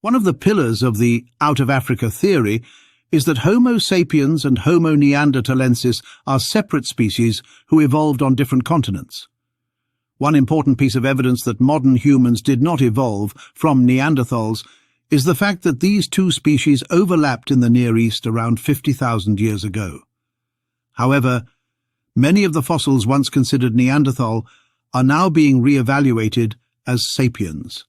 One of the pillars of the out-of-Africa theory is that Homo sapiens and Homo neanderthalensis are separate species who evolved on different continents. One important piece of evidence that modern humans did not evolve from Neanderthals is the fact that these two species overlapped in the Near East around 50,000 years ago. However, many of the fossils once considered Neanderthal are now being re-evaluated as sapiens.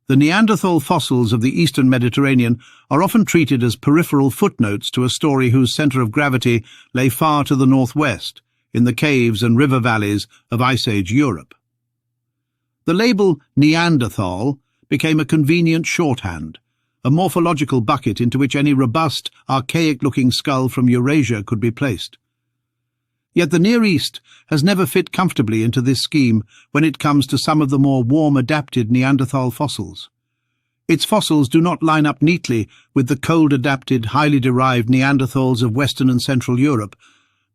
The Neanderthal fossils of the Eastern Mediterranean are often treated as peripheral footnotes to a story whose centre of gravity lay far to the northwest, in the caves and river valleys of Ice Age Europe. The label Neanderthal became a convenient shorthand, a morphological bucket into which any robust, archaic-looking skull from Eurasia could be placed. Yet the Near East has never fit comfortably into this scheme when it comes to some of the more warm-adapted Neanderthal fossils. Its fossils do not line up neatly with the cold-adapted, highly derived Neanderthals of Western and Central Europe,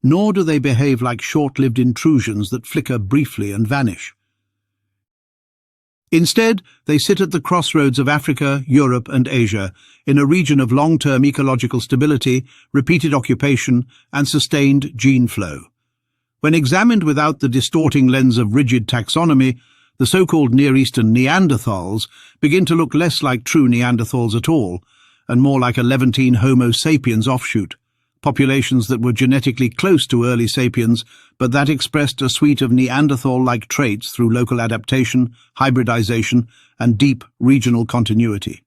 nor do they behave like short-lived intrusions that flicker briefly and vanish. Instead, they sit at the crossroads of Africa, Europe and Asia, in a region of long-term ecological stability, repeated occupation and sustained gene flow. When examined without the distorting lens of rigid taxonomy, the so-called Near Eastern Neanderthals begin to look less like true Neanderthals at all, and more like a Levantine Homo sapiens offshoot, populations that were genetically close to early sapiens, but that expressed a suite of Neanderthal-like traits through local adaptation, hybridization, and deep regional continuity.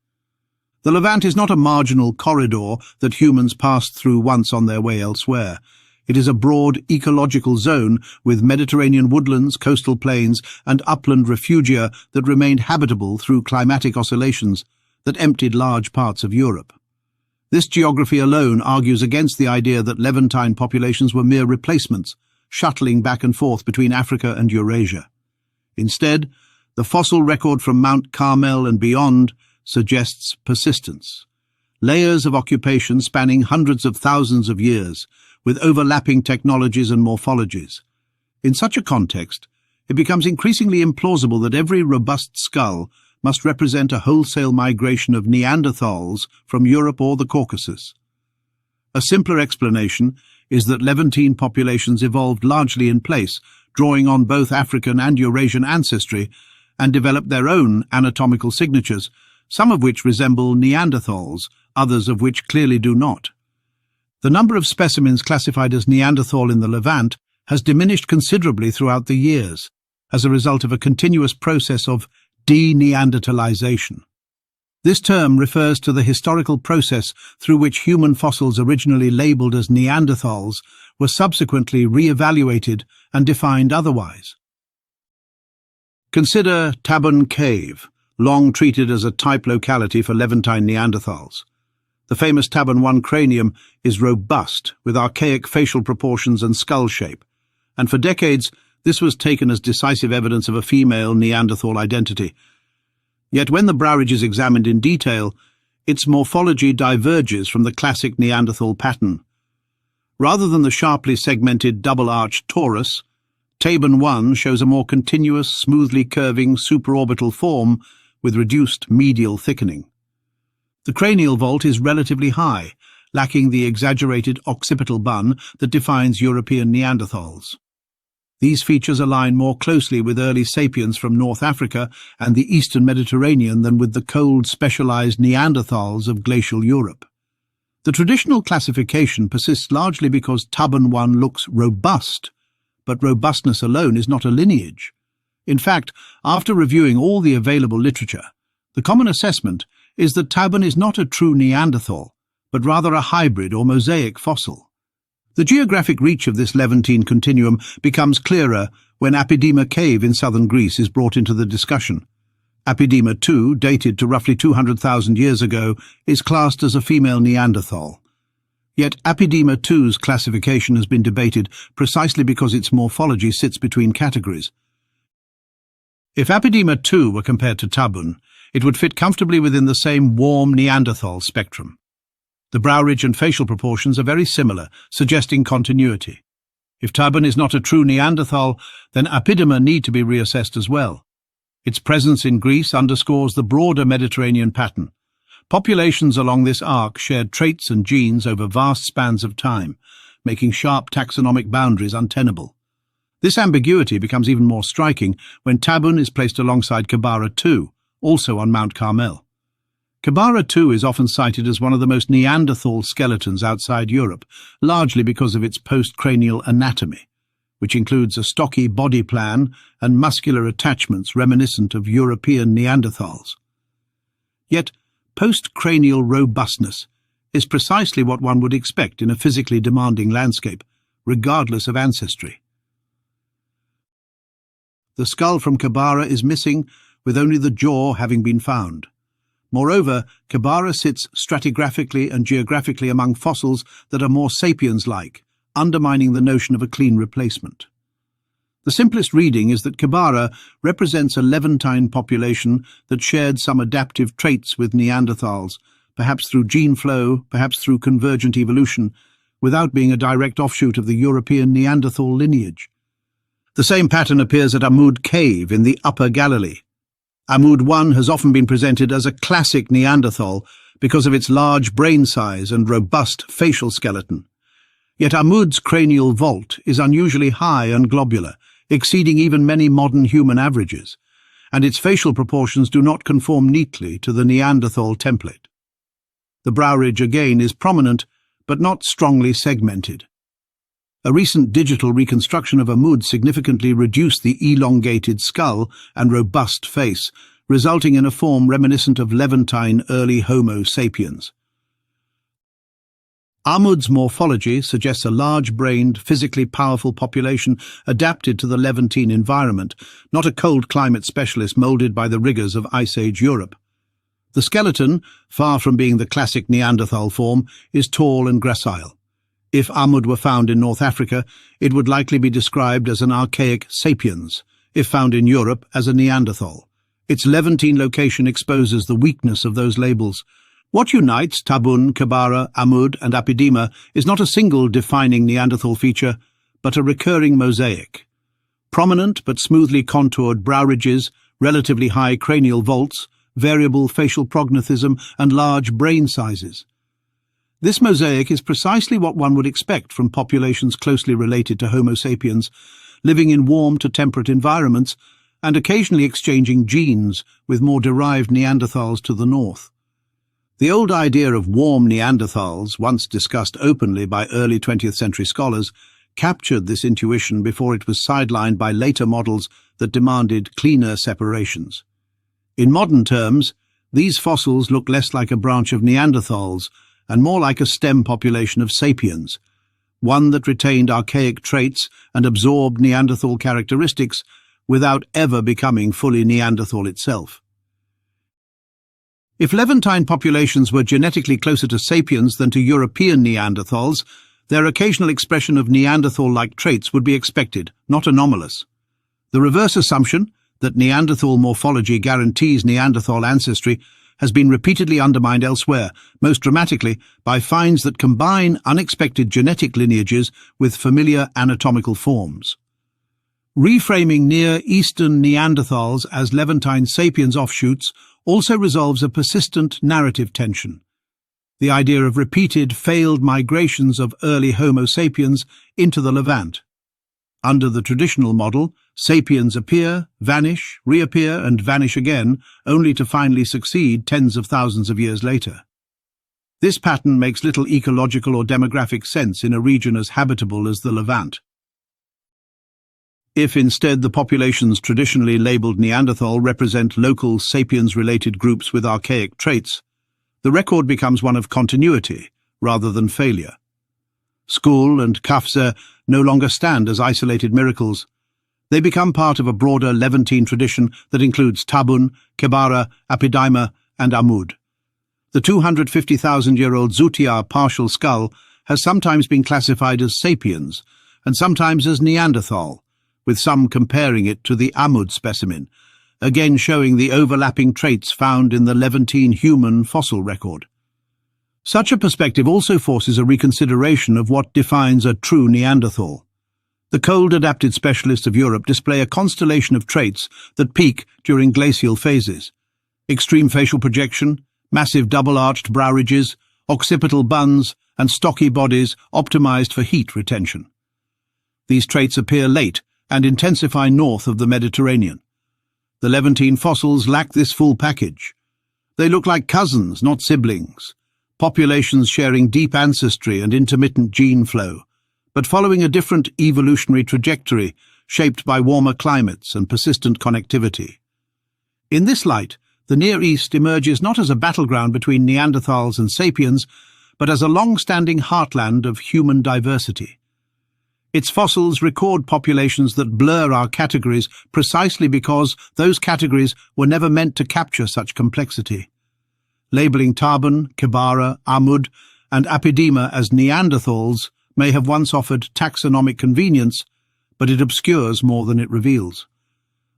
The Levant is not a marginal corridor that humans passed through once on their way elsewhere. It is a broad ecological zone with Mediterranean woodlands, coastal plains, and upland refugia that remained habitable through climatic oscillations that emptied large parts of Europe. This geography alone argues against the idea that Levantine populations were mere replacements, shuttling back and forth between Africa and Eurasia. Instead, the fossil record from Mount Carmel and beyond suggests persistence. Layers of occupation spanning hundreds of thousands of years, with overlapping technologies and morphologies. In such a context, it becomes increasingly implausible that every robust skull must represent a wholesale migration of Neanderthals from Europe or the Caucasus. A simpler explanation is that Levantine populations evolved largely in place, drawing on both African and Eurasian ancestry, and developed their own anatomical signatures, some of which resemble Neanderthals, others of which clearly do not. The number of specimens classified as Neanderthal in the Levant has diminished considerably throughout the years, as a result of a continuous process of De-neanderthalization. This term refers to the historical process through which human fossils originally labelled as Neanderthals were subsequently re-evaluated and defined otherwise. Consider Tabun Cave, long treated as a type locality for Levantine Neanderthals. The famous Tabun C1 cranium is robust, with archaic facial proportions and skull shape, and for decades this was taken as decisive evidence of a female Neanderthal identity. Yet when the brow ridge is examined in detail, its morphology diverges from the classic Neanderthal pattern. Rather than the sharply segmented double-arched torus, Tabun C1 shows a more continuous, smoothly curving supraorbital form with reduced medial thickening. The cranial vault is relatively high, lacking the exaggerated occipital bun that defines European Neanderthals. These features align more closely with early sapiens from North Africa and the Eastern Mediterranean than with the cold, specialized Neanderthals of glacial Europe. The traditional classification persists largely because Tabun C1 looks robust, but robustness alone is not a lineage. In fact, after reviewing all the available literature, the common assessment is that Tabun is not a true Neanderthal, but rather a hybrid or mosaic fossil. The geographic reach of this Levantine continuum becomes clearer when Amud Cave in southern Greece is brought into the discussion. Amud II, dated to roughly 200,000 years ago, is classed as a female Neanderthal. Yet Amud II's classification has been debated precisely because its morphology sits between categories. If Amud II were compared to Tabun, it would fit comfortably within the same warm Neanderthal spectrum. The brow ridge and facial proportions are very similar, suggesting continuity. If Tabun is not a true Neanderthal, then Amud need to be reassessed as well. Its presence in Greece underscores the broader Mediterranean pattern, Populations along this arc shared traits and genes over vast spans of time, making sharp taxonomic boundaries untenable. This ambiguity becomes even more striking when Tabun is placed alongside Kibara II, also on Mount Carmel. Kibara II is often cited as one of the most Neanderthal skeletons outside Europe, largely because of its postcranial anatomy, which includes a stocky body plan and muscular attachments reminiscent of European Neanderthals. Yet, postcranial robustness is precisely what one would expect in a physically demanding landscape, regardless of ancestry. The skull from Kibara is missing, with only the jaw having been found. Moreover, Kibara sits stratigraphically and geographically among fossils that are more sapiens-like, undermining the notion of a clean replacement. The simplest reading is that Kibara represents a Levantine population that shared some adaptive traits with Neanderthals, perhaps through gene flow, perhaps through convergent evolution, without being a direct offshoot of the European Neanderthal lineage. The same pattern appears at Amud Cave in the Upper Galilee. Amud I has often been presented as a classic Neanderthal because of its large brain size and robust facial skeleton. Yet Amud's cranial vault is unusually high and globular, exceeding even many modern human averages, and its facial proportions do not conform neatly to the Neanderthal template. The brow ridge again is prominent, but not strongly segmented. A recent digital reconstruction of Amud significantly reduced the elongated skull and robust face, resulting in a form reminiscent of Levantine early Homo sapiens. Amud's morphology suggests a large-brained, physically powerful population adapted to the Levantine environment, not a cold climate specialist moulded by the rigours of Ice Age Europe. The skeleton, far from being the classic Neanderthal form, is tall and gracile. If Amud were found in North Africa, it would likely be described as an archaic sapiens, if found in Europe as a Neanderthal. Its Levantine location exposes the weakness of those labels. What unites Tabun, Kibara, Amud and Apidima is not a single defining Neanderthal feature, but a recurring mosaic. Prominent but smoothly contoured brow ridges, relatively high cranial vaults, variable facial prognathism and large brain sizes. This mosaic is precisely what one would expect from populations closely related to Homo sapiens, living in warm to temperate environments and occasionally exchanging genes with more derived Neanderthals to the north. The old idea of warm Neanderthals, once discussed openly by early 20th century scholars, captured this intuition before it was sidelined by later models that demanded cleaner separations. In modern terms, these fossils look less like a branch of Neanderthals and more like a stem population of sapiens, one that retained archaic traits and absorbed Neanderthal characteristics without ever becoming fully Neanderthal itself. If Levantine populations were genetically closer to sapiens than to European Neanderthals, their occasional expression of Neanderthal-like traits would be expected, not anomalous. The reverse assumption, that Neanderthal morphology guarantees Neanderthal ancestry, has been repeatedly undermined elsewhere, most dramatically by finds that combine unexpected genetic lineages with familiar anatomical forms. Reframing Near Eastern Neanderthals as Levantine sapiens offshoots also resolves a persistent narrative tension. The idea of repeated failed migrations of early Homo sapiens into the Levant. Under the traditional model, sapiens appear, vanish, reappear and vanish again, only to finally succeed tens of thousands of years later. This pattern makes little ecological or demographic sense in a region as habitable as the Levant. If instead the populations traditionally labelled Neanderthal represent local sapiens-related groups with archaic traits, the record becomes one of continuity rather than failure. Skhul and Qafzeh no longer stand as isolated miracles. They become part of a broader Levantine tradition that includes Tabun, Kibara, Apidima and Amud. The 250,000-year-old Zutiar partial skull has sometimes been classified as sapiens and sometimes as Neanderthal, with some comparing it to the Amud specimen, again showing the overlapping traits found in the Levantine human fossil record. Such a perspective also forces a reconsideration of what defines a true Neanderthal. The cold-adapted specialists of Europe display a constellation of traits that peak during glacial phases: extreme facial projection, massive double-arched brow ridges, occipital buns, and stocky bodies optimized for heat retention. These traits appear late and intensify north of the Mediterranean. The Levantine fossils lack this full package. They look like cousins, not siblings, populations sharing deep ancestry and intermittent gene flow, but following a different evolutionary trajectory shaped by warmer climates and persistent connectivity. In this light, the Near East emerges not as a battleground between Neanderthals and sapiens, but as a long-standing heartland of human diversity. Its fossils record populations that blur our categories precisely because those categories were never meant to capture such complexity. Labeling Tabun, Kebara, Amud, and Apidema as Neanderthals may have once offered taxonomic convenience, but it obscures more than it reveals.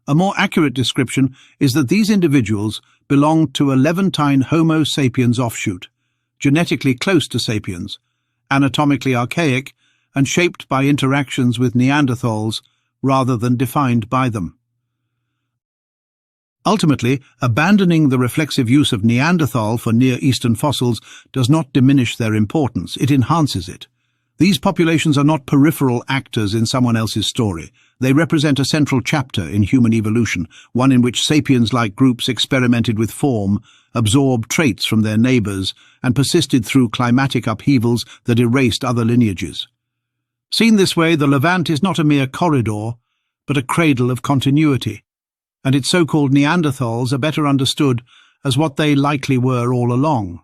A more accurate description is that these individuals belonged to a Levantine Homo sapiens offshoot, genetically close to sapiens, anatomically archaic, and shaped by interactions with Neanderthals rather than defined by them. Ultimately, abandoning the reflexive use of Neanderthal for Near Eastern fossils does not diminish their importance, it enhances it. These populations are not peripheral actors in someone else's story. They represent a central chapter in human evolution, one in which sapiens-like groups experimented with form, absorbed traits from their neighbours, and persisted through climatic upheavals that erased other lineages. Seen this way, the Levant is not a mere corridor, but a cradle of continuity, and its so-called Neanderthals are better understood as what they likely were all along.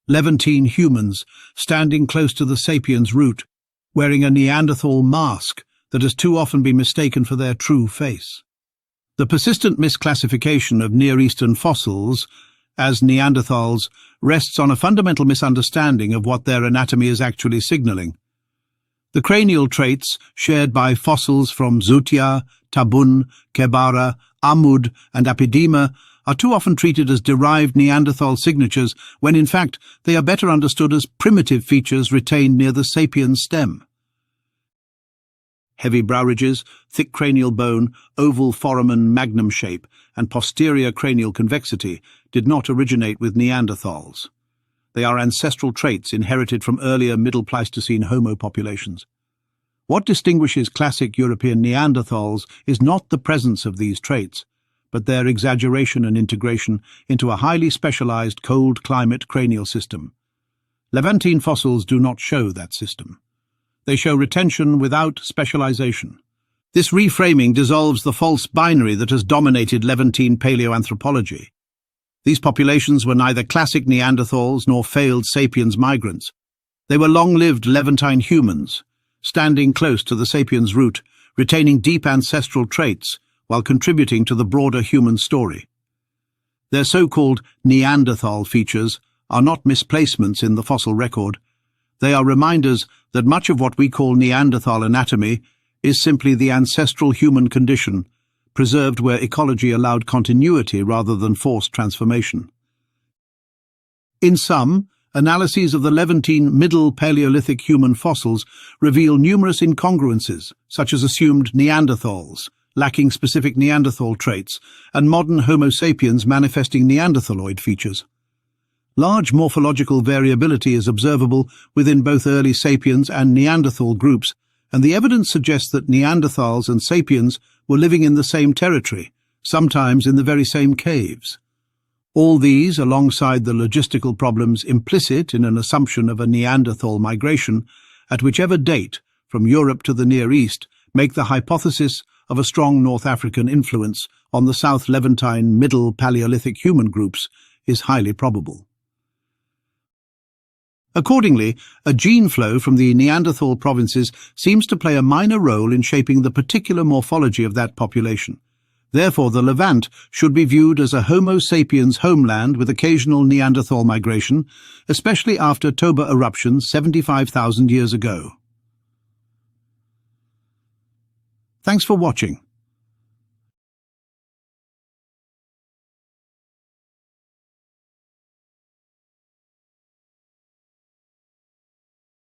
Levantine humans standing close to the sapiens' root, wearing a Neanderthal mask that has too often been mistaken for their true face. The persistent misclassification of Near Eastern fossils as Neanderthals rests on a fundamental misunderstanding of what their anatomy is actually signaling. The cranial traits shared by fossils from Zutia, Tabun, Kebara, Amud, and Apidema are too often treated as derived Neanderthal signatures when in fact they are better understood as primitive features retained near the sapiens stem. Heavy brow ridges, thick cranial bone, oval foramen magnum shape, and posterior cranial convexity did not originate with Neanderthals. They are ancestral traits inherited from earlier Middle Pleistocene Homo populations. What distinguishes classic European Neanderthals is not the presence of these traits, but their exaggeration and integration into a highly specialized cold climate cranial system. Levantine fossils do not show that system. They show retention without specialization. This reframing dissolves the false binary that has dominated Levantine paleoanthropology. These populations were neither classic Neanderthals nor failed sapiens migrants. They were long-lived Levantine humans, standing close to the sapiens' root, retaining deep ancestral traits while contributing to the broader human story. Their so-called Neanderthal features are not misplacements in the fossil record. They are reminders that much of what we call Neanderthal anatomy is simply the ancestral human condition, preserved where ecology allowed continuity rather than forced transformation. In sum, analyses of the Levantine Middle Paleolithic human fossils reveal numerous incongruences, such as assumed Neanderthals, lacking specific Neanderthal traits, and modern Homo sapiens manifesting Neanderthaloid features. Large morphological variability is observable within both early sapiens and Neanderthal groups, and the evidence suggests that Neanderthals and sapiens were living in the same territory, sometimes in the very same caves. All these, alongside the logistical problems implicit in an assumption of a Neanderthal migration, at whichever date, from Europe to the Near East, make the hypothesis of a strong North African influence on the South Levantine Middle Paleolithic human groups is highly probable. Accordingly, a gene flow from the Neanderthal provinces seems to play a minor role in shaping the particular morphology of that population. Therefore, the Levant should be viewed as a Homo sapiens homeland with occasional Neanderthal migration, especially after Toba eruptions 75,000 years ago. Thanks for watching.